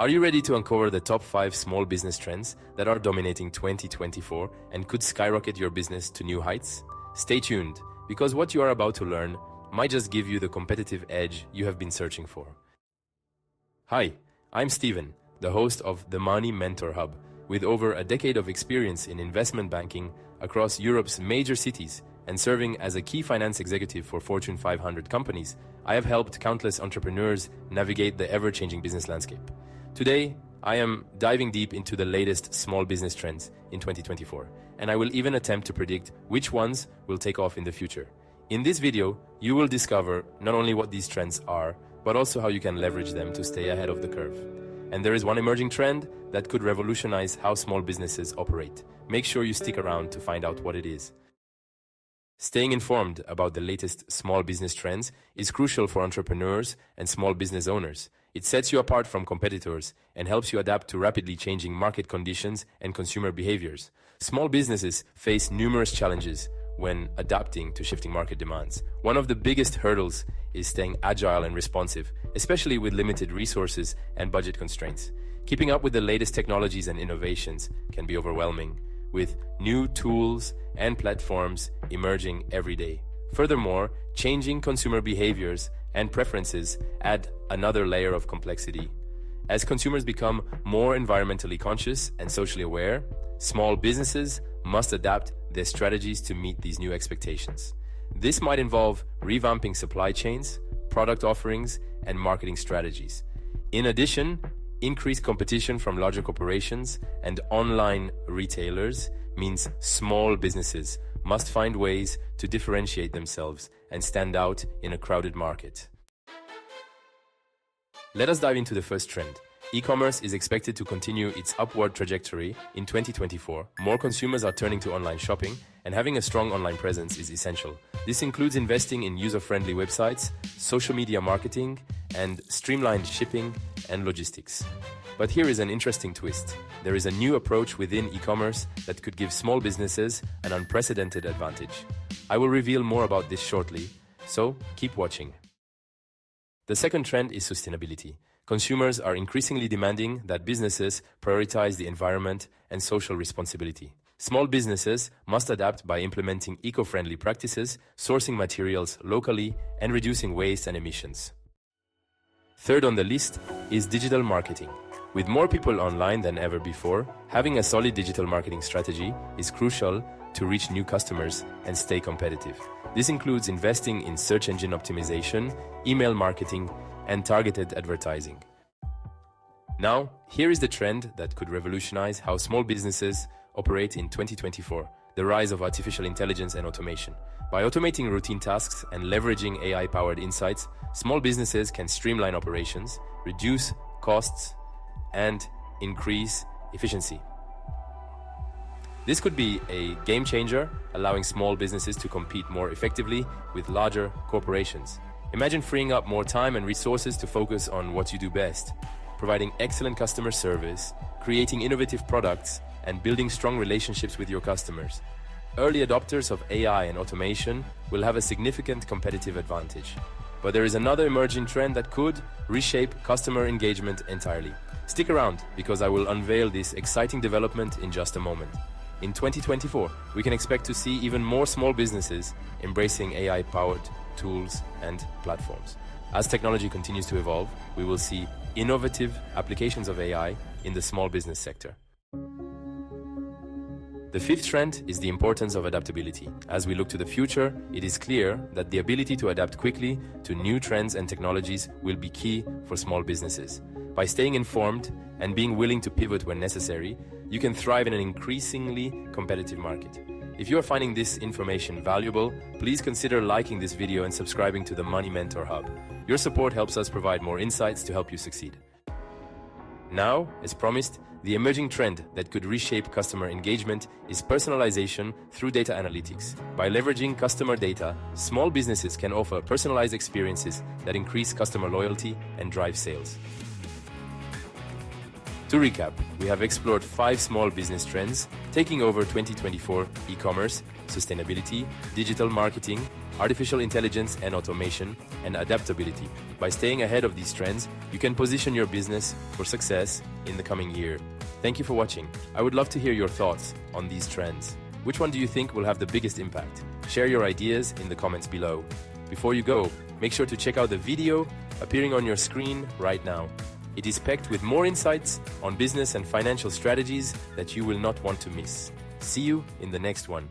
Are you ready to uncover the top 5 small business trends that are dominating 2024 and could skyrocket your business to new heights? Stay tuned, because what you are about to learn might just give you the competitive edge you have been searching for. Hi, I'm Steven, the host of the Money Mentor Hub. With over a decade of experience in investment banking across Europe's major cities and serving as a key finance executive for Fortune 500 companies, I have helped countless entrepreneurs navigate the ever-changing business landscape. Today, I am diving deep into the latest small business trends in 2024, and I will even attempt to predict which ones will take off in the future. In this video, you will discover not only what these trends are, but also how you can leverage them to stay ahead of the curve. And there is one emerging trend that could revolutionize how small businesses operate. Make sure you stick around to find out what it is. Staying informed about the latest small business trends is crucial for entrepreneurs and small business owners. It sets you apart from competitors and helps you adapt to rapidly changing market conditions and consumer behaviors. Small businesses face numerous challenges when adapting to shifting market demands. One of the biggest hurdles is staying agile and responsive, especially with limited resources and budget constraints. Keeping up with the latest technologies and innovations can be overwhelming, with new tools and platforms emerging every day. Furthermore, changing consumer behaviors and preferences add another layer of complexity. As consumers become more environmentally conscious and socially aware, small businesses must adapt their strategies to meet these new expectations. This might involve revamping supply chains, product offerings, and marketing strategies. In addition, increased competition from larger corporations and online retailers means small businesses must find ways to differentiate themselves and stand out in a crowded market. Let us dive into the first trend. E-commerce is expected to continue its upward trajectory in 2024. More consumers are turning to online shopping, and having a strong online presence is essential. This includes investing in user-friendly websites, social media marketing, and streamlined shipping and logistics. But here is an interesting twist. There is a new approach within e-commerce that could give small businesses an unprecedented advantage. I will reveal more about this shortly, so keep watching. The second trend is sustainability. Consumers are increasingly demanding that businesses prioritize the environment and social responsibility. Small businesses must adapt by implementing eco-friendly practices, sourcing materials locally, and reducing waste and emissions. Third on the list is digital marketing. With more people online than ever before, having a solid digital marketing strategy is crucial to reach new customers and stay competitive. This includes investing in search engine optimization, email marketing, and targeted advertising. Now, here is the trend that could revolutionize how small businesses operate in 2024, the rise of artificial intelligence and automation. By automating routine tasks and leveraging AI-powered insights, small businesses can streamline operations, reduce costs, and increase efficiency. This could be a game changer, allowing small businesses to compete more effectively with larger corporations. Imagine freeing up more time and resources to focus on what you do best, providing excellent customer service, creating innovative products, and building strong relationships with your customers. Early adopters of AI and automation will have a significant competitive advantage. But there is another emerging trend that could reshape customer engagement entirely. Stick around, because I will unveil this exciting development in just a moment. In 2024, we can expect to see even more small businesses embracing AI-powered tools and platforms. As technology continues to evolve, we will see innovative applications of AI in the small business sector. The fifth trend is the importance of adaptability. As we look to the future, it is clear that the ability to adapt quickly to new trends and technologies will be key for small businesses. By staying informed and being willing to pivot when necessary, you can thrive in an increasingly competitive market. If you are finding this information valuable, please consider liking this video and subscribing to the Money Mentor Hub. Your support helps us provide more insights to help you succeed. Now, as promised, the emerging trend that could reshape customer engagement is personalization through data analytics. By leveraging customer data, small businesses can offer personalized experiences that increase customer loyalty and drive sales. To recap, we have explored 5 small business trends taking over 2024: e-commerce, sustainability, digital marketing, artificial intelligence and automation, and adaptability. By staying ahead of these trends, you can position your business for success in the coming year. Thank you for watching. I would love to hear your thoughts on these trends. Which one do you think will have the biggest impact? Share your ideas in the comments below. Before you go, make sure to check out the video appearing on your screen right now. It is packed with more insights on business and financial strategies that you will not want to miss. See you in the next one.